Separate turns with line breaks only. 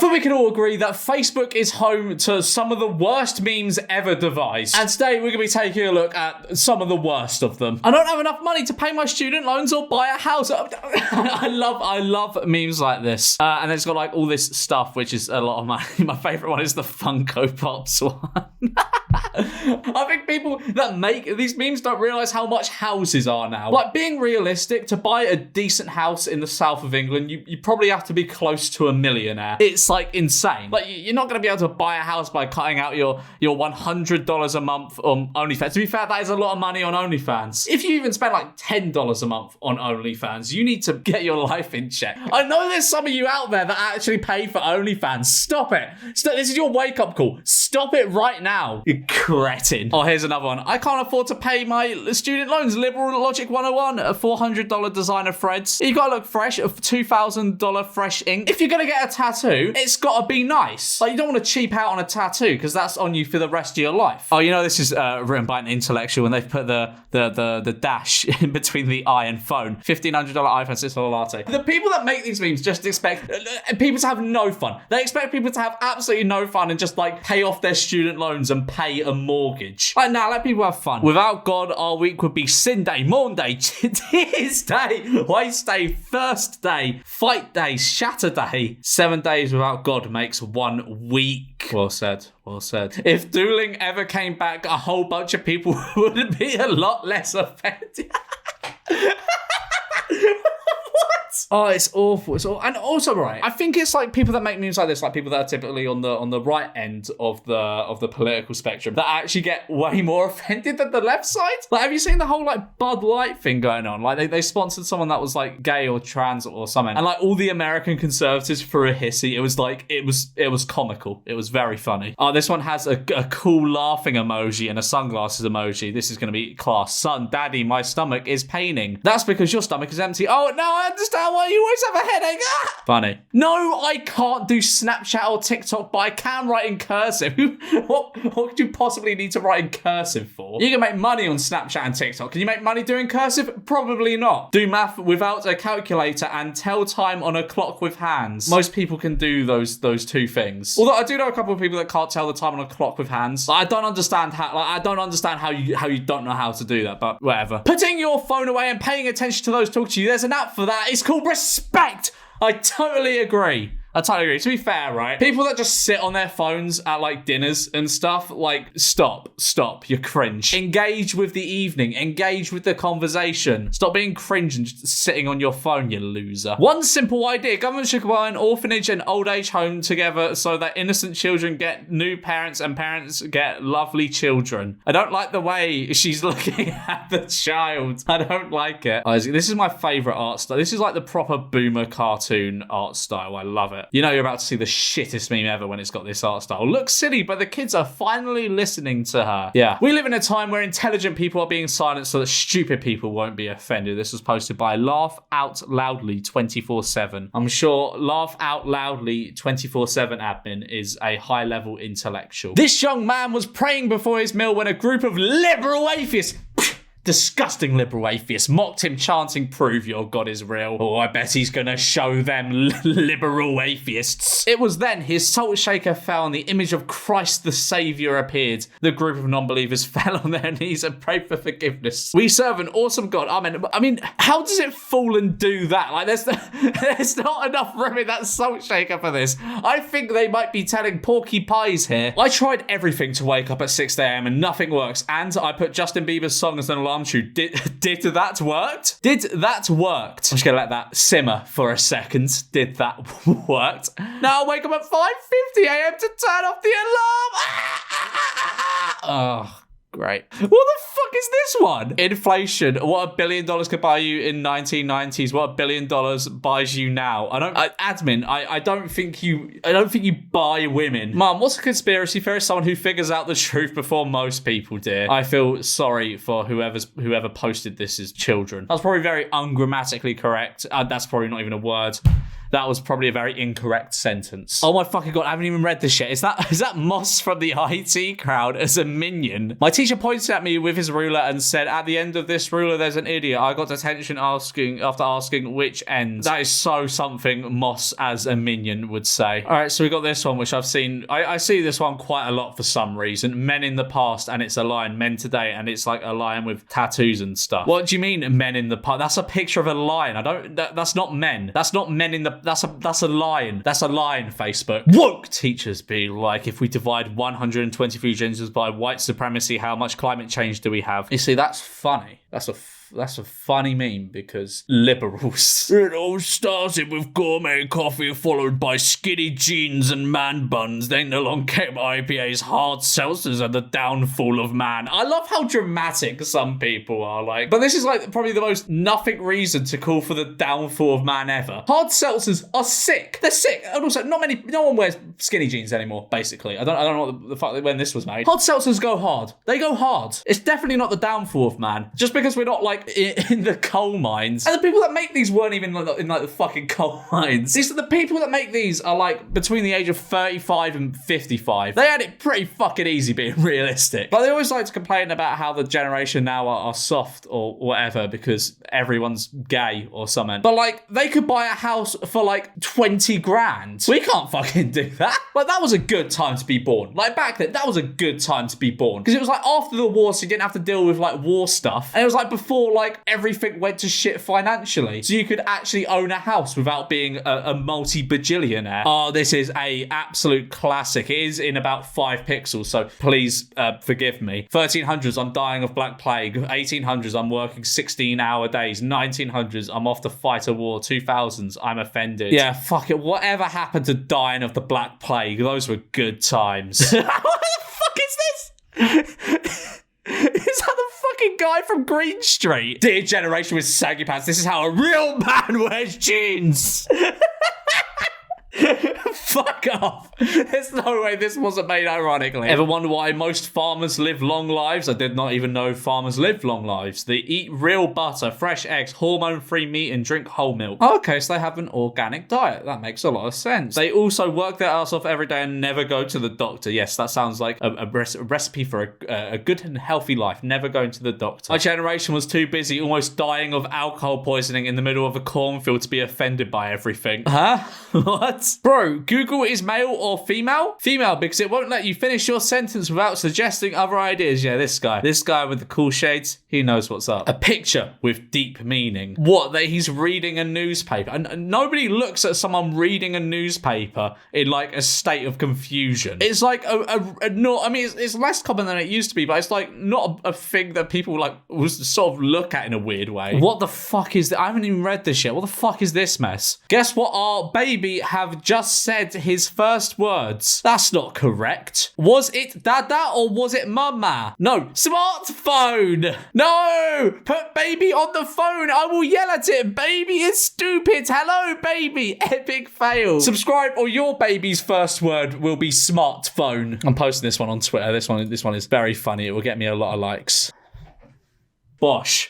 think we can all agree that Facebook is home to some of the worst memes ever devised. And today we're going to be taking a look at some of the worst of them. I don't have enough money to pay my student loans or buy a house. I love memes like this. And then it's got like all this stuff, which is a lot of my favorite one is the Funko Pops one. I think people that make these memes don't realize how much houses are now. Like, being realistic, to buy a decent house in the south of England, you probably have to be close to a millionaire. It's like insane. Like, you're not going to be able to buy a house by cutting out your $100 a month on OnlyFans. To be fair, that is a lot of money on OnlyFans. If you even spend like $10 a month on OnlyFans, you need to get your life in check. I know there's some of you out there that actually pay for OnlyFans. Stop it. This is your wake-up call. Stop it right now, you cretin. Oh, here's another one. I can't afford to pay my student loans. Liberal Logic 101, a $400 designer threads. You gotta look fresh, a $2,000 fresh ink. If you're gonna get a tattoo, it's gotta be nice. Like, you don't want to cheap out on a tattoo because that's on you for the rest of your life. Oh, you know this is written by an intellectual and they've put the dash in between the I and phone. $1,500 iPhone $6 latte. The people that make these memes just expect people to have no fun. They expect people to have absolutely no fun and just like pay off their student loans and pay a mortgage. Like, nah, let people have fun. Without God, our week would be Sin Day, Monday, Tears Day, Waste Day, Thirst Day, Fight Day, Shatter Day. 7 days without God makes 1 week. Well said. Well said. If dueling ever came back, a whole bunch of people would be a lot less offended. Oh, it's awful. It's awful. And also, right, I think it's like people that make memes like this, like people that are typically on the right end of the political spectrum, that actually get way more offended than the left side. Like, have you seen the whole like Bud Light thing going on? Like, they sponsored someone that was like gay or trans or something, and like all the American conservatives threw a hissy. It was like it was comical. It was very funny. Oh, this one has a cool laughing emoji and a sunglasses emoji. This is going to be class. Son, daddy, my stomach is paining. That's because your stomach is empty. Oh, now I understand why you always have a headache. Ah! Funny. No, I can't do Snapchat or TikTok, but I can write in cursive. What could you possibly need to write in cursive for? You can make money on Snapchat and TikTok. Can you make money doing cursive? Probably not. Do math without a calculator and tell time on a clock with hands. Most people can do those two things. Although I do know a couple of people that can't tell the time on a clock with hands. I don't understand how you don't know how to do that, but whatever. Putting your phone away and paying attention to those talking to you. There's an app for that. It's called Respect. I totally agree. To be fair, right? People that just sit on their phones at like dinners and stuff, like, stop, you're cringe. Engage with the evening, engage with the conversation. Stop being cringe and just sitting on your phone, you loser. One simple idea: government should combine orphanage and old age home together so that innocent children get new parents and parents get lovely children. I don't like the way she's looking at the child. I don't like it. This is my favorite art style. This is like the proper boomer cartoon art style. I love it. You know you're about to see the shittest meme ever when it's got this art style. Looks silly, but the kids are finally listening to her. Yeah. We live in a time where intelligent people are being silenced so that stupid people won't be offended. This was posted by Laugh Out Loudly 24/7. I'm sure Laugh Out Loudly 24/7 admin is a high-level intellectual. This young man was praying before his meal when a group of liberal atheists... disgusting liberal atheists mocked him, chanting, "Prove your God is real." Oh, I bet he's gonna show them liberal atheists. It was then his salt shaker fell and the image of Christ the Saviour appeared. The group of non-believers fell on their knees and prayed for forgiveness. We serve an awesome God. Amen. I mean, how does it fall and do that? Like, there's not enough room in that salt shaker for this. I think they might be telling Porky Pies here. I tried everything to wake up at 6 a.m. and nothing works. And I put Justin Bieber's song as an alarm. Did that worked? Did that worked? I'm just gonna let that simmer for a second. Did that worked? Now I'll wake up at 5:50 a.m. to turn off the alarm. Oh, great. What the fuck is this one? Inflation. What $1 billion could buy you in 1990s. What $1 billion buys you now. I don't think you buy women. Mum, what's a conspiracy theorist? Someone who figures out the truth before most people, dear. I feel sorry for whoever posted this as children. That's probably very ungrammatically correct. That's probably not even a word. That was probably a very incorrect sentence. Oh my fucking god, I haven't even read this yet. Is that Moss from the IT crowd as a minion? My teacher pointed at me with his ruler and said, at the end of this ruler, there's an idiot. I got detention after asking which end. That is so something Moss as a minion would say. All right, so we got this one, which I've seen. I see this one quite a lot for some reason. Men in the past, and it's a lion. Men today, and it's like a lion with tattoos and stuff. What do you mean, men in the past? That's a picture of a lion. That's not men. That's not men in the... That's a lion. That's a lion, Facebook. Woke teachers be like, if we divide 123 genders by white supremacy, how much climate change do we have? You see, that's funny. That's a funny meme because liberals. It all started with gourmet coffee followed by skinny jeans and man buns. Then along came IPAs, hard seltzers, and the downfall of man. I love how dramatic some people are like. But this is like probably the most nothing reason to call for the downfall of man ever. Hard seltzers are sick. They're sick. And also, no one wears skinny jeans anymore, basically. I don't know what the fuck when this was made. Hard seltzers go hard. They go hard. It's definitely not the downfall of man. Just because we're not like in the coal mines. And the people that make these weren't even in like the fucking coal mines. The people that make these are like between the age of 35 and 55. They had it pretty fucking easy being realistic. But they always like to complain about how the generation now are soft or whatever because everyone's gay or something. But like they could buy a house for like 20 grand. We can't fucking do that. Like that was a good time to be born. Like back then, that was a good time to be born. Because it was like after the war, so you didn't have to deal with like war stuff. And it was like before like everything went to shit financially. So you could actually own a house without being a multi-bajillionaire. Oh, this is a absolute classic. It is in about 5 pixels, so please forgive me. 1300s, I'm dying of Black Plague. 1800s, I'm working 16-hour days. 1900s, I'm off to fight a war. 2000s, I'm offended. Yeah, fuck it. Whatever happened to dying of the Black Plague? Those were good times. What the fuck is this? Is that the fucking guy from Green Street? Dear generation with saggy pants, this is how a real man wears jeans. Fuck off. There's no way this wasn't made ironically. Ever wonder why most farmers live long lives? I did not even know farmers live long lives. They eat real butter, fresh eggs, hormone-free meat, and drink whole milk. Oh, okay, so they have an organic diet. That makes a lot of sense. They also work their ass off every day and never go to the doctor. Yes, that sounds like a recipe for a good and healthy life. Never going to the doctor. My generation was too busy almost dying of alcohol poisoning in the middle of a cornfield to be offended by everything. Huh? What? Bro, Google is male or female? Female, because it won't let you finish your sentence without suggesting other ideas. Yeah, this guy with the cool shades, he knows what's up. A picture with deep meaning. What, that he's reading a newspaper? And nobody looks at someone reading a newspaper in like a state of confusion. It's like it's less common than it used to be, but it's like not a thing that people like will sort of look at in a weird way. What the fuck is that? I haven't even read this yet. What the fuck is this mess? Guess what our baby have just said his first words. That's not correct. Was it dada or was it mama? No, smartphone. No, put baby on the phone. I will yell at it. Baby is stupid. Hello, baby. Epic fail. Subscribe or your baby's first word will be smartphone. I'm posting this one on Twitter. This one is very funny. It will get me a lot of likes. Bosh.